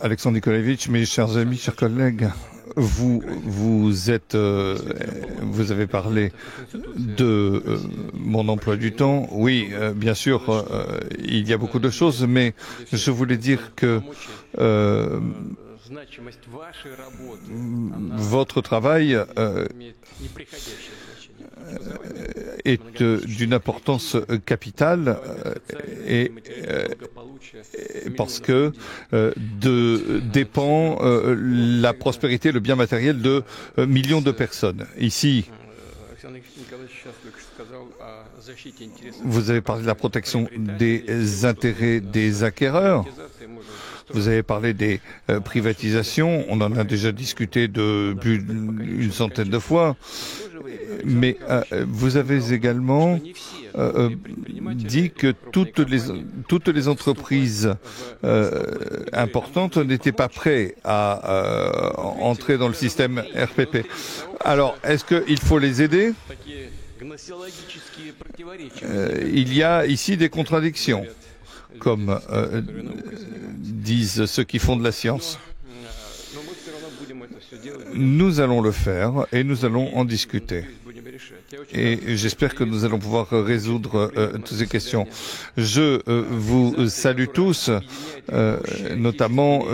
Alexandre Nikolaevitch, mes chers amis, chers collègues, vous avez parlé de mon emploi du temps. Oui, bien sûr, il y a beaucoup de choses, mais je voulais dire que votre travail est d'une importance capitale parce que dépend la prospérité, le bien matériel de millions de personnes. Ici, vous avez parlé de la protection des intérêts des acquéreurs. Vous avez parlé des privatisations. On en a déjà discuté de plus d'une centaine de fois. Mais vous avez également dit que toutes les entreprises importantes n'étaient pas prêtes à entrer dans le système RPP. Alors, est-ce qu'il faut les aider ? Il y a ici des contradictions, comme disent ceux qui font de la science. Nous allons le faire et nous allons en discuter. Et j'espère que nous allons pouvoir résoudre toutes ces questions. Je vous salue tous, notamment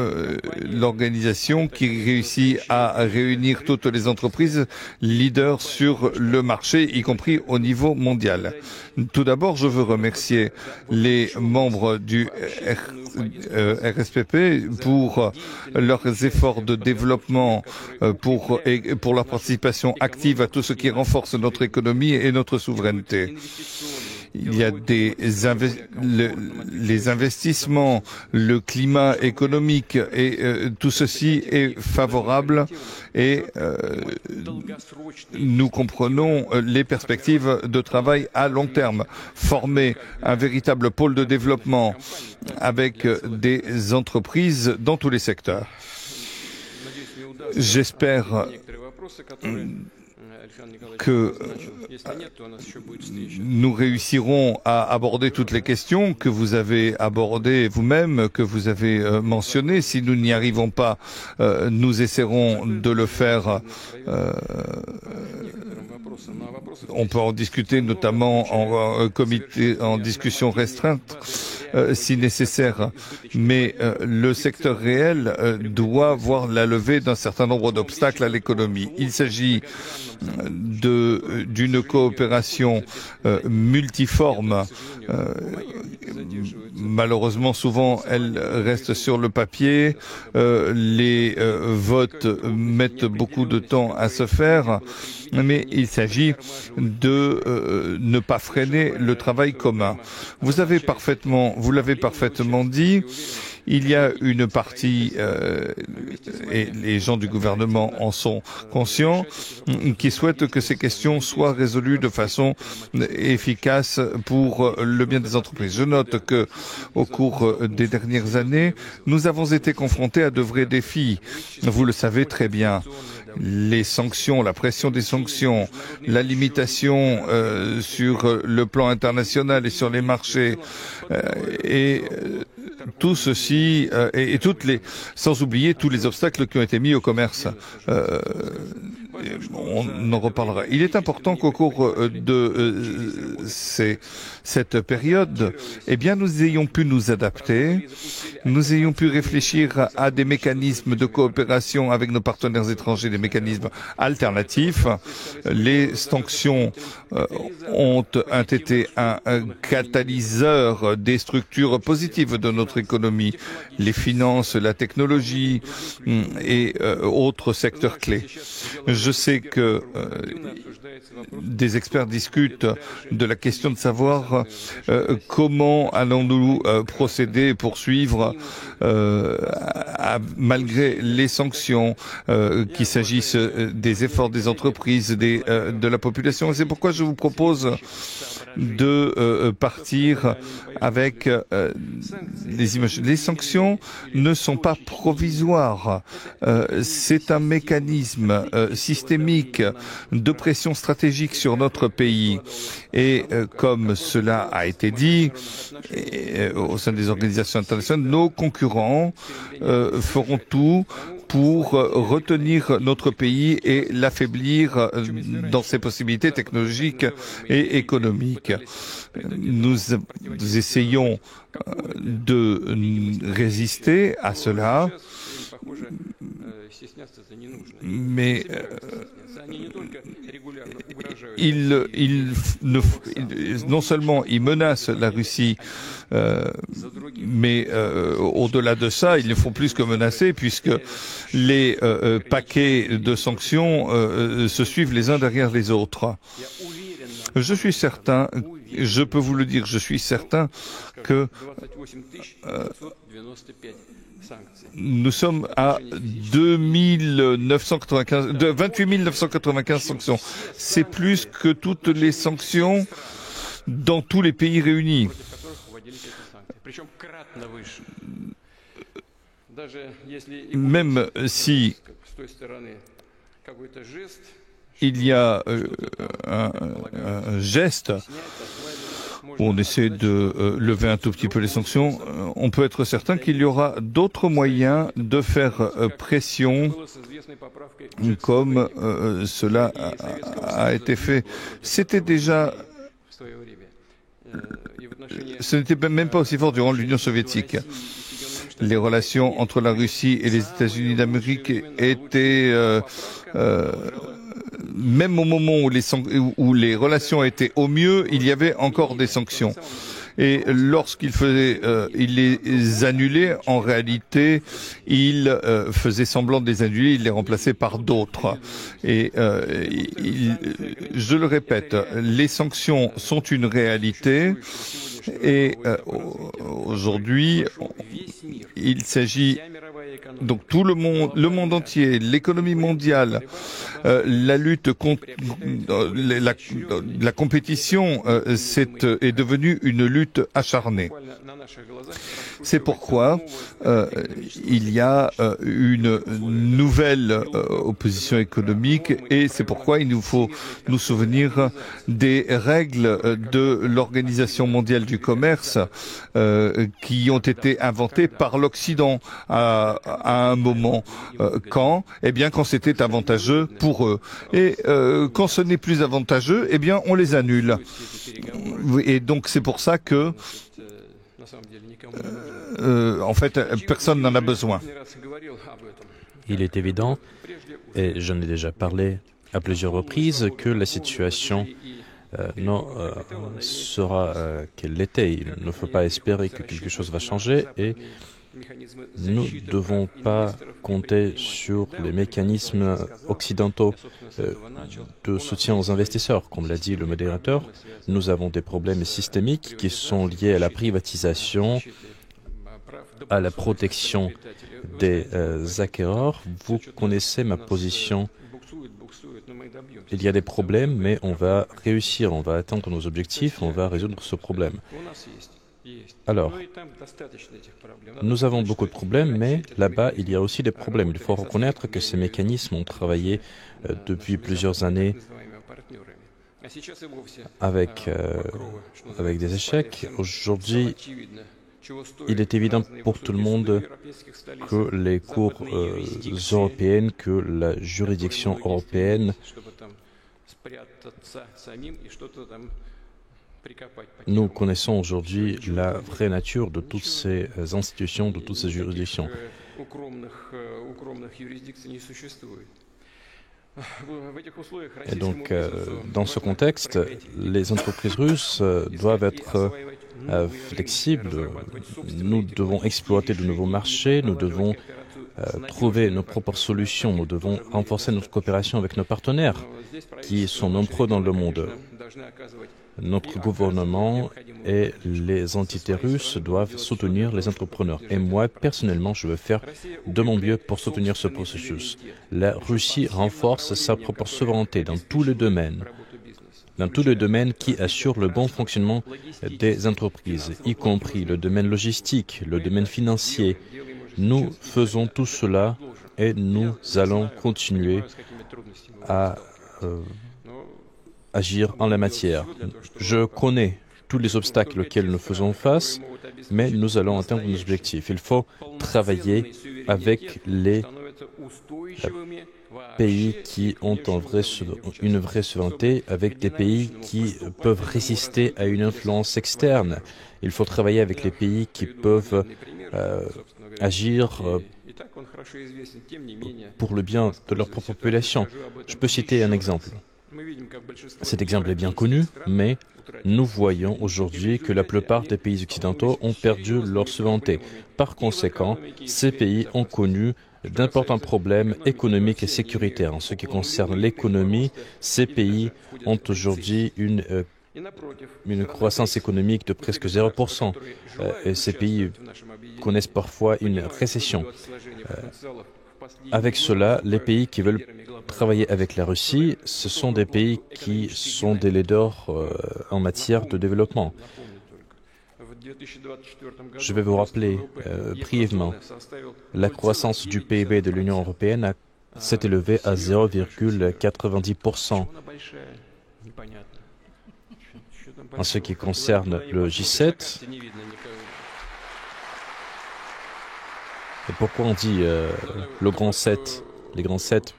l'organisation qui réussit à réunir toutes les entreprises leaders sur le marché, y compris au niveau mondial. Tout d'abord, je veux remercier les membres du RSPP pour leurs efforts de développement, pour leur participation active à tout ce qui renforce notre économie et notre souveraineté. Il y a les investissements, le climat économique et tout ceci est favorable et nous comprenons les perspectives de travail à long terme. Former un véritable pôle de développement avec des entreprises dans tous les secteurs. J'espère que nous réussirons à aborder toutes les questions que vous avez abordées vous-même, que vous avez mentionnées. Si nous n'y arrivons pas, nous essaierons de le faire. On peut en discuter notamment en comité, en discussion restreinte, si nécessaire. Mais le secteur réel doit voir la levée d'un certain nombre d'obstacles à l'économie. Il s'agit d'une coopération multiforme. Malheureusement, souvent, elle reste sur le papier. Les votes mettent beaucoup de temps à se faire. Mais il s'agit de ne pas freiner le travail commun. Vous l'avez parfaitement dit. Il y a une partie, et les gens du gouvernement en sont conscients, qui souhaitent que ces questions soient résolues de façon efficace pour le bien des entreprises. Je note que, au cours des dernières années, nous avons été confrontés à de vrais défis. Vous le savez très bien. Les sanctions, la pression des sanctions, la limitation sur le plan international et sur les marchés, tout ceci et sans oublier tous les obstacles qui ont été mis au commerce. On en reparlera. Il est important qu'au cours de cette période, eh bien, nous ayons pu nous adapter, nous ayons pu réfléchir à des mécanismes de coopération avec nos partenaires étrangers, des mécanismes alternatifs. Les sanctions ont été un catalyseur des structures positives de notre économie, les finances, la technologie et autres secteurs clés. Je sais que des experts discutent de la question de savoir comment allons-nous procéder et poursuivre malgré les sanctions, qu'il s'agisse des efforts des entreprises, de la population. Et c'est pourquoi je vous propose de partir avec les images. Les sanctions ne sont pas provisoires. C'est un mécanisme systémique de pression stratégique sur notre pays. Et comme cela a été dit au sein des organisations internationales, nos concurrents feront tout pour retenir notre pays et l'affaiblir dans ses possibilités technologiques et économiques. Nous essayons de résister à cela, mais non seulement ils menacent la Russie, mais au-delà de ça, ils le font plus que menacer, puisque les paquets de sanctions se suivent les uns derrière les autres. Je suis certain, je peux vous le dire, je suis certain que nous sommes à 28 995 sanctions. C'est plus que toutes les sanctions dans tous les pays réunis. Même si il y a un geste où on essaie de lever un tout petit peu les sanctions, on peut être certain qu'il y aura d'autres moyens de faire pression comme cela a été fait. C'était déjà... Ce n'était même pas aussi fort durant l'Union soviétique. Les relations entre la Russie et les États-Unis d'Amérique étaient... même au moment où les relations étaient au mieux, il y avait encore des sanctions. Et lorsqu'il il les annulait, en réalité, il faisait semblant de les annuler, il les remplaçait par d'autres. Et je le répète, les sanctions sont une réalité. Et aujourd'hui, il s'agit donc tout le monde entier, l'économie mondiale, la lutte contre la compétition est devenue une lutte acharnée. C'est pourquoi il y a une nouvelle opposition économique et c'est pourquoi il nous faut nous souvenir des règles de l'Organisation mondiale du commerce qui ont été inventées par l'Occident à un moment. Quand? Eh bien, quand c'était avantageux pour eux. Et quand ce n'est plus avantageux, eh bien, on les annule. Et donc, c'est pour ça que en fait, personne n'en a besoin. Il est évident, et j'en ai déjà parlé à plusieurs reprises, que la situation sera qu'elle l'était. Il ne faut pas espérer que quelque chose va changer et nous ne devons pas compter sur les mécanismes occidentaux de soutien aux investisseurs. Comme l'a dit le modérateur, nous avons des problèmes systémiques qui sont liés à la privatisation, à la protection des acquéreurs. Vous connaissez ma position. Il y a des problèmes, mais on va réussir, on va atteindre nos objectifs, on va résoudre ce problème. Alors, nous avons beaucoup de problèmes, mais là-bas, il y a aussi des problèmes. Il faut reconnaître que ces mécanismes ont travaillé depuis plusieurs années avec des échecs. Aujourd'hui, il est évident pour tout le monde que les cours européennes, que la juridiction européenne nous connaissons aujourd'hui la vraie nature de toutes ces institutions, de toutes ces juridictions. Et donc, dans ce contexte, les entreprises russes doivent être flexibles. Nous devons exploiter de nouveaux marchés, nous devons trouver nos propres solutions, nous devons renforcer notre coopération avec nos partenaires qui sont nombreux dans le monde. Notre gouvernement et les entités russes doivent soutenir les entrepreneurs. Et moi, personnellement, je veux faire de mon mieux pour soutenir ce processus. La Russie renforce sa propre souveraineté dans tous les domaines qui assurent le bon fonctionnement des entreprises, y compris le domaine logistique, le domaine financier. Nous faisons tout cela et nous allons continuer à agir en la matière. Je connais tous les obstacles auxquels nous faisons face, mais nous allons atteindre nos objectifs. Il faut travailler avec les pays qui ont une vraie souveraineté, avec des pays qui peuvent résister à une influence externe. Il faut travailler avec les pays qui peuvent agir pour le bien de leur propre population. Je peux citer un exemple. Cet exemple est bien connu, mais nous voyons aujourd'hui que la plupart des pays occidentaux ont perdu leur souveraineté. Par conséquent, ces pays ont connu d'importants problèmes économiques et sécuritaires. En ce qui concerne l'économie, ces pays ont aujourd'hui une croissance économique de presque 0%. Et ces pays connaissent parfois une récession. Avec cela, les pays qui veulent travailler avec la Russie, ce sont des pays qui sont des leaders en matière de développement. Je vais vous rappeler brièvement, la croissance du PIB de l'Union européenne s'est élevée à 0,90%. En ce qui concerne le G7, et pourquoi on dit le grand 7? Les grands 7,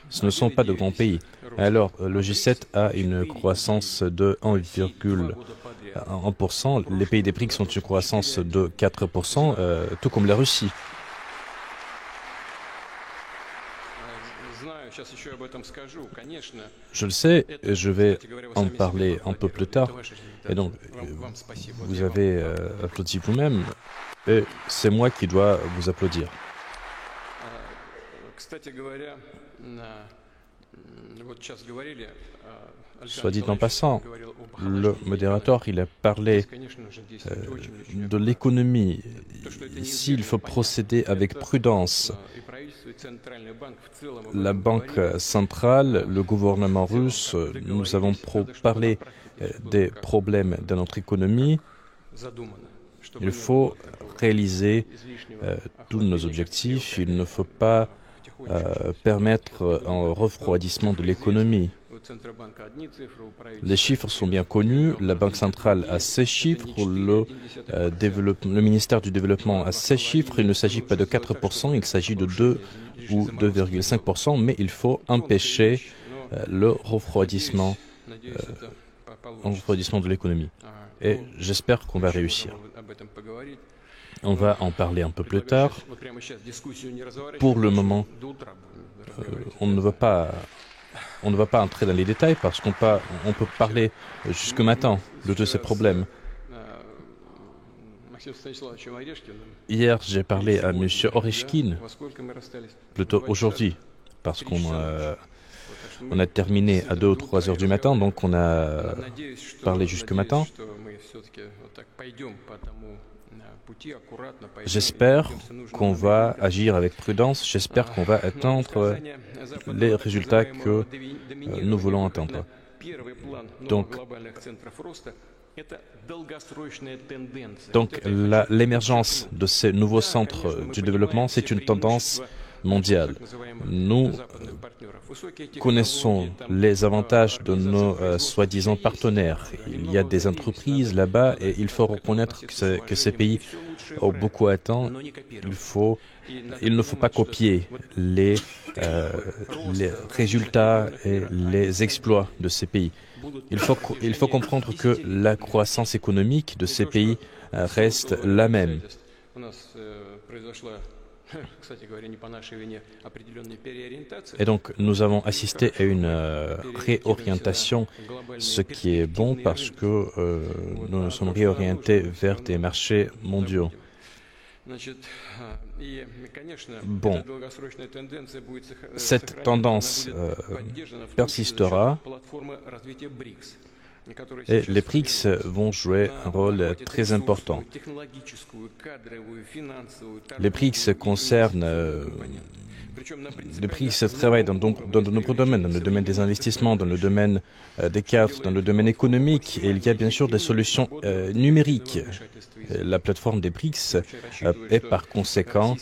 ce ne sont pas de grands pays. Alors, le G7 a une croissance de 1,1%. Les pays des BRICS ont une croissance de 4%, tout comme la Russie. Je le sais, et je vais en parler un peu plus tard. Et donc, vous avez applaudi vous-même, et c'est moi qui dois vous applaudir. Soit dit en passant, le modérateur, il a parlé de l'économie. Ici, il faut procéder avec prudence. La Banque centrale, le gouvernement russe, nous avons parlé des problèmes de notre économie. Il faut réaliser tous nos objectifs. Il ne faut pas permettre un refroidissement de l'économie. Les chiffres sont bien connus. La Banque centrale a ses chiffres. Le ministère du Développement a ses chiffres. Il ne s'agit pas de 4%, il s'agit de 2 ou 2,5%, mais il faut empêcher le refroidissement de l'économie. Et j'espère qu'on va réussir. On va en parler un peu plus tard. Pour le moment, on ne va pas entrer dans les détails parce qu'on peut parler jusque matin de tous ces problèmes. Hier, j'ai parlé à M. Oreshkin, plutôt aujourd'hui, parce qu'on a terminé à 2 ou 3 heures du matin, donc on a parlé jusque matin. J'espère qu'on va agir avec prudence, j'espère qu'on va atteindre les résultats que nous voulons atteindre. Donc l'émergence de ces nouveaux centres du développement, c'est une tendance mondiale. Nous connaissons les avantages de nos soi-disant partenaires. Il y a des entreprises là-bas et il faut reconnaître que ces pays ont beaucoup atteint. Il ne faut pas copier les résultats et les exploits de ces pays. Il faut comprendre que la croissance économique de ces pays reste la même. Et donc, nous avons assisté à une réorientation, ce qui est bon parce que nous nous sommes réorientés vers des marchés mondiaux. Bon, cette tendance persistera Et les BRICS vont jouer un rôle très important. Les BRICS concernent les BRICS travaillent dans de nombreux domaines, dans le domaine des investissements, dans le domaine des cadres, dans le domaine économique, et il y a bien sûr des solutions numériques. La plateforme des BRICS est par conséquent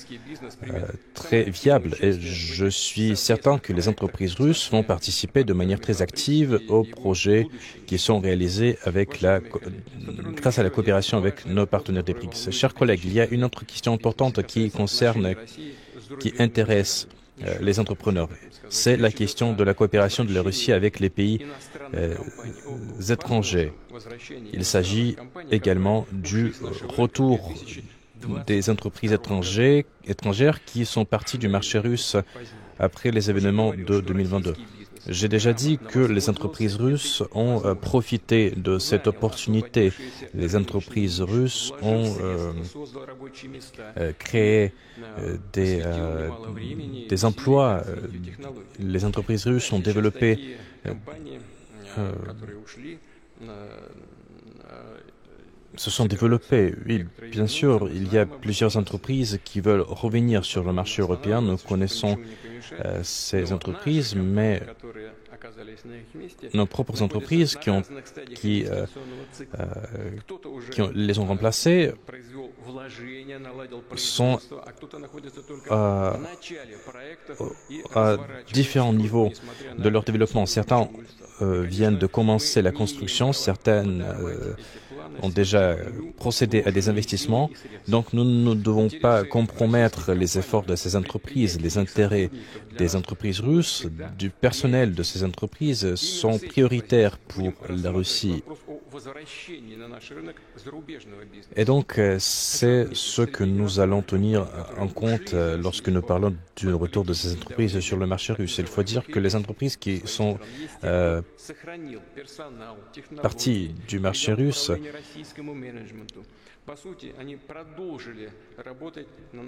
très viable, et je suis certain que les entreprises russes vont participer de manière très active aux projets qui sont réalisés grâce à la coopération avec nos partenaires des BRICS. Chers collègues, il y a une autre question importante qui intéresse les entrepreneurs. C'est la question de la coopération de la Russie avec les pays étrangers. Il s'agit également du retour des entreprises étrangères qui sont parties du marché russe après les événements de 2022. J'ai déjà dit que les entreprises russes ont profité de cette opportunité. Les entreprises russes ont créé des emplois. Les entreprises russes ont développé se sont développées. Oui, bien sûr, il y a plusieurs entreprises qui veulent revenir sur le marché européen. Nous connaissons ces entreprises, mais nos propres entreprises qui les ont remplacées sont à différents niveaux de leur développement. Certains viennent de commencer la construction, certaines ont déjà procédé à des investissements. Donc nous ne devons pas compromettre les efforts de ces entreprises. Les intérêts des entreprises russes, du personnel de ces entreprises sont prioritaires pour la Russie. Et donc c'est ce que nous allons tenir en compte lorsque nous parlons du retour de ces entreprises sur le marché russe. Il faut dire que les entreprises qui sont parties du marché russe,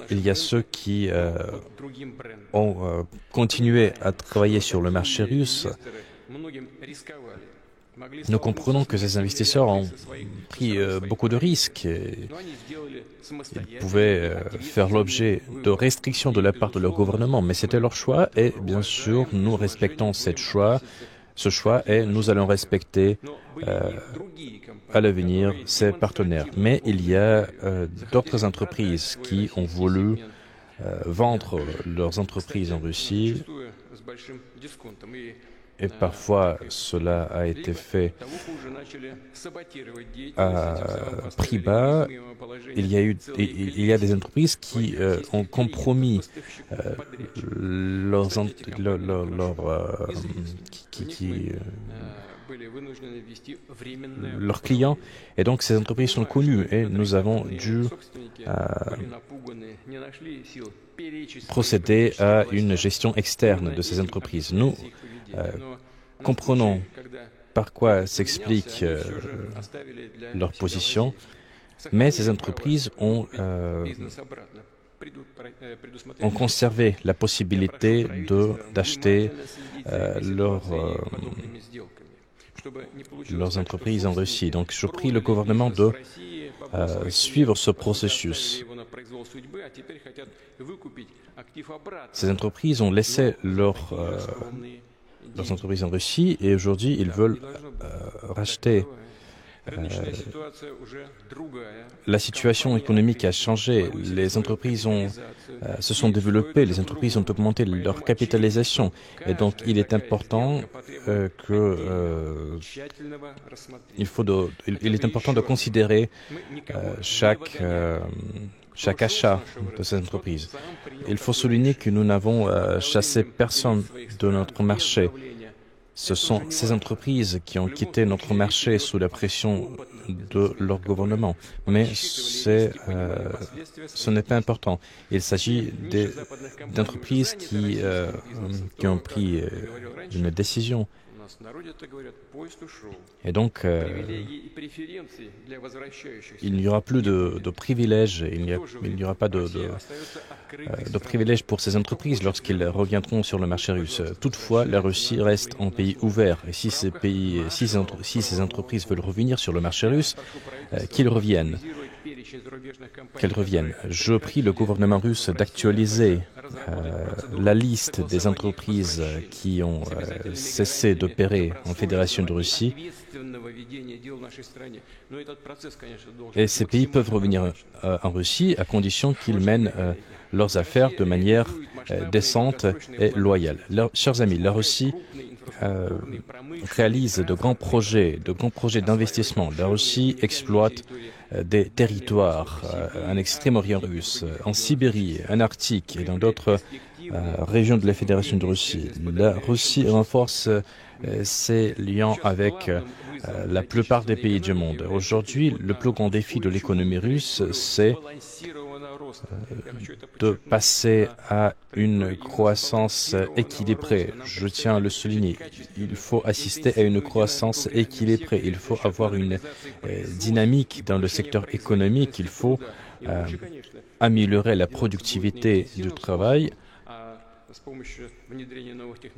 il y a ceux qui ont continué à travailler sur le marché russe. Nous comprenons que ces investisseurs ont pris beaucoup de risques. Ils pouvaient faire l'objet de restrictions de la part de leur gouvernement, mais c'était leur choix et bien sûr nous respectons ce choix et nous allons respecter à l'avenir ses partenaires. Mais il y a d'autres entreprises qui ont voulu vendre leurs entreprises en Russie. Et parfois, cela a été fait à prix bas. Il y a des entreprises qui ont compromis leurs clients. Et donc, ces entreprises sont connues et nous avons dû procéder à une gestion externe de ces entreprises. Nous comprenons par quoi s'explique leur position, mais ces entreprises ont conservé la possibilité d'acheter leurs entreprises en Russie. Donc je prie le gouvernement de suivre ce processus. Ces entreprises ont laissé leurs entreprises en Russie et aujourd'hui ils veulent racheter. La situation économique a changé, les entreprises se sont développées, les entreprises ont augmenté leur capitalisation et donc il est important de considérer chaque achat de ces entreprises. Il faut souligner que nous n'avons chassé personne de notre marché. Ce sont ces entreprises qui ont quitté notre marché sous la pression de leur gouvernement. Mais ce n'est pas important. Il s'agit d'entreprises qui ont pris une décision. Et donc, il n'y aura plus de privilèges, il n'y aura pas de privilèges pour ces entreprises lorsqu'ils reviendront sur le marché russe. Toutefois, la Russie reste un pays ouvert. Et si ces entreprises veulent revenir sur le marché russe, qu'elles reviennent. Je prie le gouvernement russe d'actualiser la liste des entreprises qui ont cessé d'opérer en Fédération de Russie. Et ces pays peuvent revenir en Russie à condition qu'ils mènent leurs affaires de manière décente et loyale. Chers amis, la Russie réalise de grands projets d'investissement. La Russie exploite des territoires en Extrême-Orient russe, en Sibérie, en Arctique et dans d'autres régions de la Fédération de Russie. La Russie renforce ses liens avec la plupart des pays du monde. Aujourd'hui, le plus grand défi de l'économie russe, c'est de passer à une croissance équilibrée. Je tiens à le souligner. Il faut assister à une croissance équilibrée. Il faut avoir une dynamique dans le secteur économique. Il faut améliorer la productivité du travail.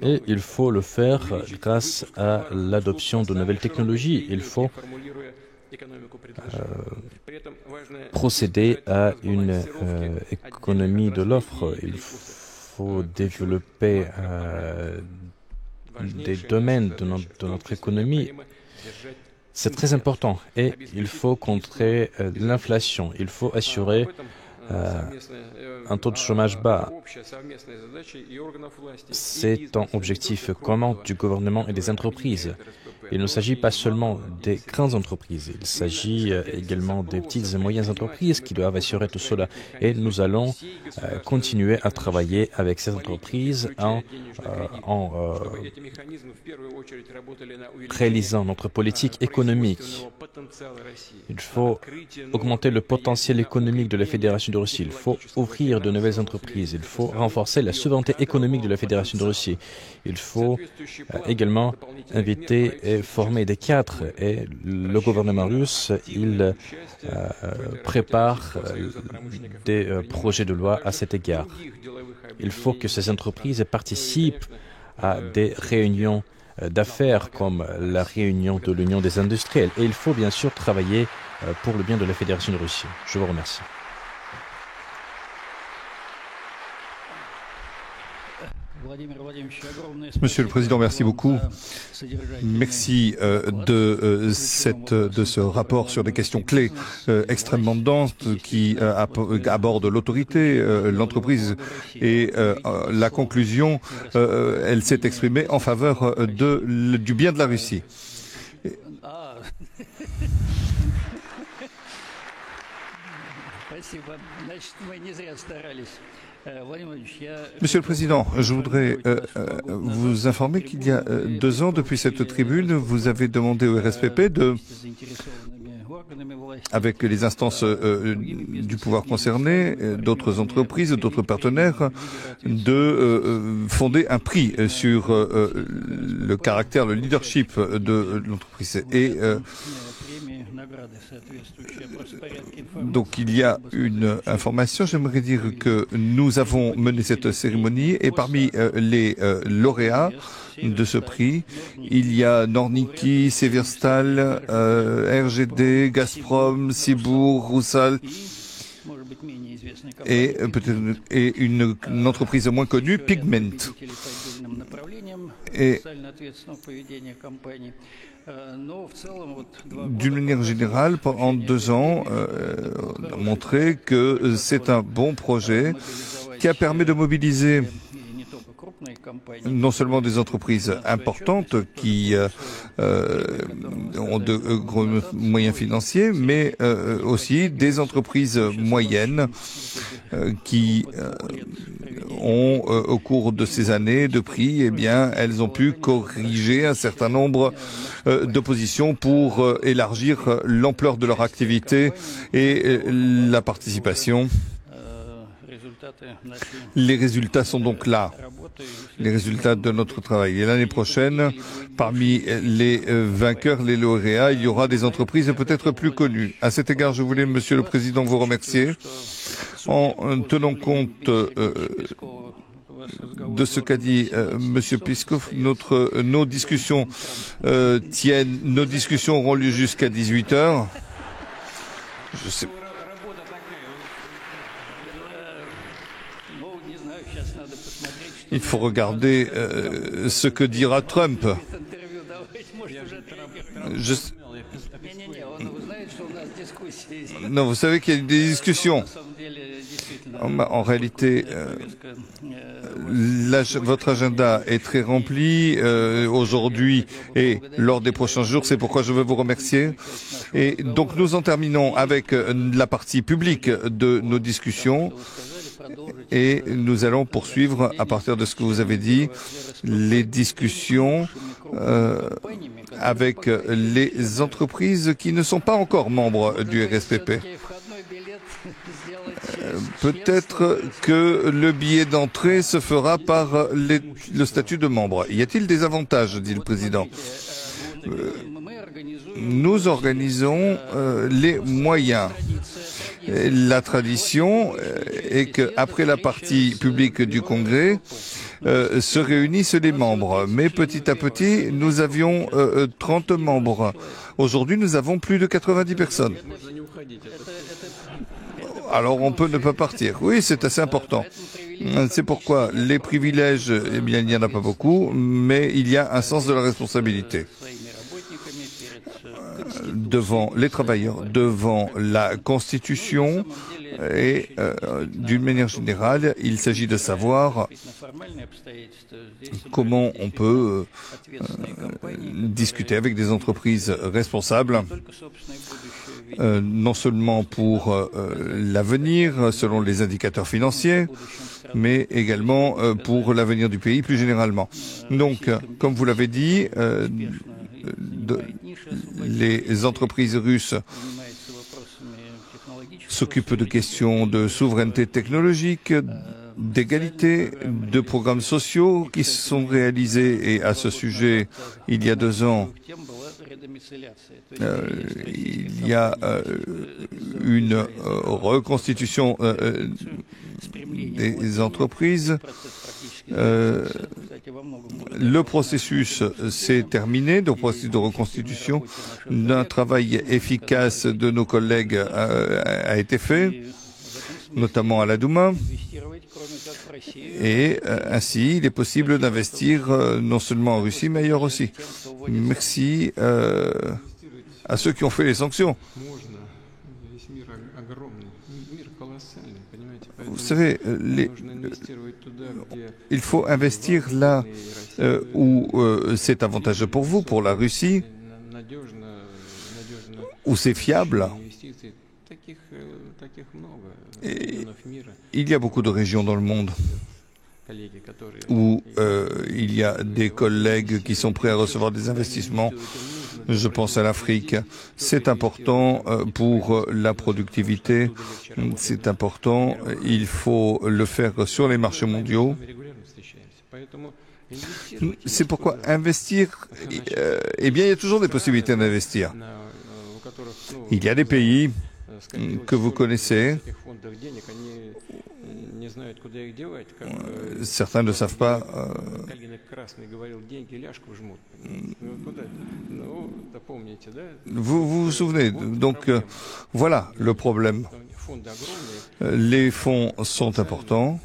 Et il faut le faire grâce à l'adoption de nouvelles technologies. Il faut procéder à une économie de l'offre. Il faut développer des domaines de notre économie. C'est très important. Et il faut contrer l'inflation. Il faut assurer un taux de chômage bas. C'est un objectif commun du gouvernement et des entreprises. Il ne s'agit pas seulement des grandes entreprises, il s'agit également des petites et moyennes entreprises qui doivent assurer tout cela. Et nous allons continuer à travailler avec ces entreprises en réalisant notre politique économique. Il faut augmenter le potentiel économique de la Fédération de Russie. Il faut ouvrir de nouvelles entreprises. Il faut renforcer la souveraineté économique de la Fédération de Russie. Il faut également inviter et former des cadres. Et le gouvernement russe, il prépare des projets de loi à cet égard. Il faut que ces entreprises participent à des réunions d'affaires comme la réunion de l'Union des industriels. Et il faut bien sûr travailler pour le bien de la Fédération de Russie. Je vous remercie. Monsieur le Président, merci beaucoup. Merci de ce rapport sur des questions clés extrêmement denses qui abordent l'autorité, l'entreprise et la conclusion, elle s'est exprimée en faveur du bien de la Russie. Monsieur le Président, je voudrais vous informer qu'il y a 2 ans, depuis cette tribune, vous avez demandé au RSPP avec les instances du pouvoir concerné, d'autres entreprises, d'autres partenaires, de fonder un prix sur le caractère, le leadership de l'entreprise. Et donc il y a une information, j'aimerais dire que nous avons mené cette cérémonie et parmi les lauréats de ce prix, il y a Nornicki, Severstal, RGD, Gazprom, Sibour, Rusal et peut-être une entreprise moins connue, Pigment. Et d'une manière générale, en 2 ans, on a montré que c'est un bon projet qui a permis de mobiliser non seulement des entreprises importantes qui ont de gros moyens financiers, mais aussi des entreprises moyennes qui ont, au cours de ces années de prix, eh bien, elles ont pu corriger un certain nombre d'oppositions pour élargir l'ampleur de leur activité et la participation Les résultats sont donc là, les résultats de notre travail. Et l'année prochaine, parmi les vainqueurs, les lauréats, il y aura des entreprises peut-être plus connues. À cet égard, je voulais, Monsieur le Président, vous remercier en tenant compte de ce qu'a dit Monsieur Peskov. Nos discussions nos discussions auront lieu jusqu'à 18 heures. Je sais. Il faut regarder ce que dira Trump. Non, vous savez qu'il y a des discussions. En réalité, votre agenda est très rempli aujourd'hui et lors des prochains jours. C'est pourquoi je veux vous remercier. Et donc nous en terminons avec la partie publique de nos discussions. Et nous allons poursuivre, à partir de ce que vous avez dit, les discussions avec les entreprises qui ne sont pas encore membres du RSPP. Peut-être que le billet d'entrée se fera par le statut de membre. Y a-t-il des avantages, dit le président? Nous organisons les moyens. La tradition est qu'après la partie publique du Congrès, se réunissent les membres. Mais petit à petit, nous avions 30 membres. Aujourd'hui, nous avons plus de 90 personnes. Alors on peut ne pas partir. Oui, c'est assez important. C'est pourquoi les privilèges, eh bien, il n'y en a pas beaucoup, mais il y a un sens de la responsabilité. Devant les travailleurs, devant la Constitution et d'une manière générale, il s'agit de savoir comment on peut discuter avec des entreprises responsables, non seulement pour l'avenir, selon les indicateurs financiers, mais également pour l'avenir du pays plus généralement. Donc, comme vous l'avez dit, les entreprises russes s'occupent de questions de souveraineté technologique, d'égalité, de programmes sociaux qui sont réalisés. Et à ce sujet, il y a 2 ans, il y a une reconstitution des entreprises. Le processus s'est terminé, le processus de reconstitution. Un travail efficace de nos collègues a été fait, notamment à la Douma. Et ainsi, il est possible d'investir non seulement en Russie, mais ailleurs aussi. Merci à ceux qui ont fait les sanctions. Vous savez, il faut investir là où c'est avantageux pour vous, pour la Russie, où c'est fiable. Et il y a beaucoup de régions dans le monde où il y a des collègues qui sont prêts à recevoir des investissements. Je pense à l'Afrique. C'est important pour la productivité. C'est important. Il faut le faire sur les marchés mondiaux. C'est pourquoi investir, eh bien, il y a toujours des possibilités d'investir. Il y a des pays que vous connaissez. Certains ne savent pas. Vous vous souvenez. Donc, voilà le problème. Les fonds sont importants.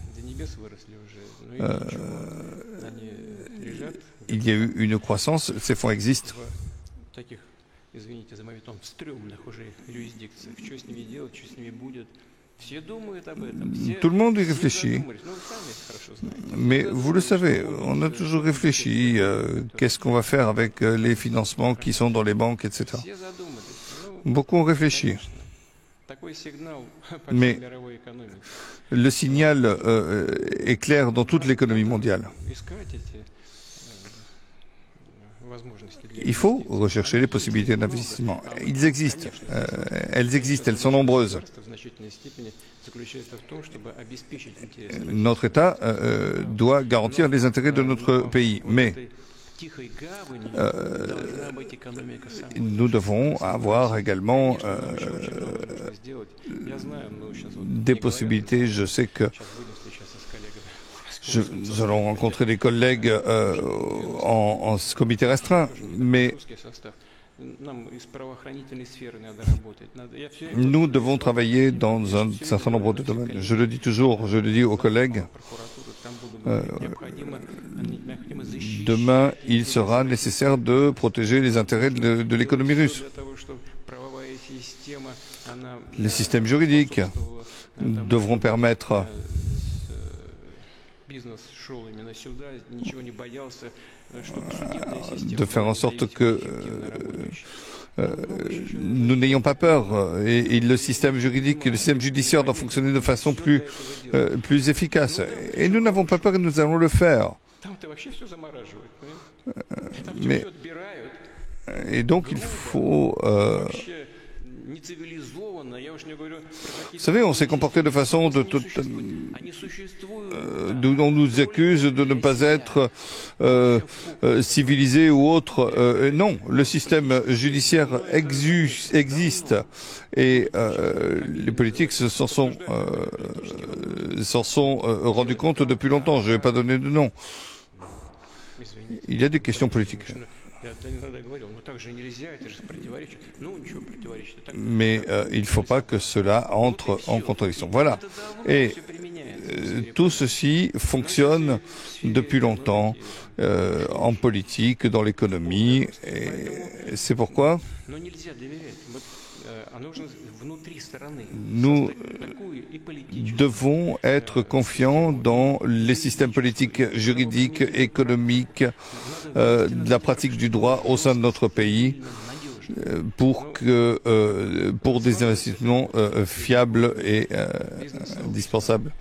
Il y a eu une croissance. Ces fonds existent. Tout le monde y réfléchit. Mais vous le savez, on a toujours réfléchi. Qu'est-ce qu'on va faire avec les financements qui sont dans les banques, etc. Beaucoup ont réfléchi. Mais le signal est clair dans toute l'économie mondiale. Il faut rechercher les possibilités d'investissement. Elles existent, elles sont nombreuses. Notre État doit garantir les intérêts de notre pays, mais nous devons avoir également des possibilités. Je sais que nous allons rencontrer des collègues en comité restreint, mais nous devons travailler dans un certain nombre de domaines. Je le dis toujours, je le dis aux collègues, demain, il sera nécessaire de protéger les intérêts de l'économie russe. Les systèmes juridiques devront permettre de faire en sorte que nous n'ayons pas peur et le système juridique, le système judiciaire doit fonctionner de façon plus efficace. Et nous n'avons pas peur et nous allons le faire. Et donc il faut... Vous savez, on s'est comporté de façon d'où on nous accuse de ne pas être civilisé ou autre. Non, le système judiciaire existe et les politiques s'en sont rendus compte depuis longtemps. Je ne vais pas donner de nom. Il y a des questions politiques. Mais il ne faut pas que cela entre en contradiction. Voilà. Et tout ceci fonctionne depuis longtemps en politique, dans l'économie. Et c'est pourquoi nous devons être confiants dans les systèmes politiques, juridiques, économiques, de la pratique du droit au sein de notre pays pour des investissements fiables et indispensables.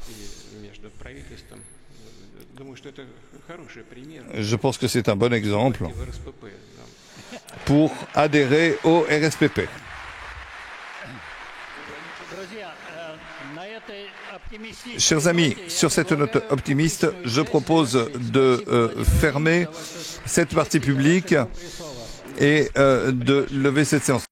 Je pense que c'est un bon exemple pour adhérer au RSPP. Chers amis, sur cette note optimiste, je propose de fermer cette partie publique et de lever cette séance.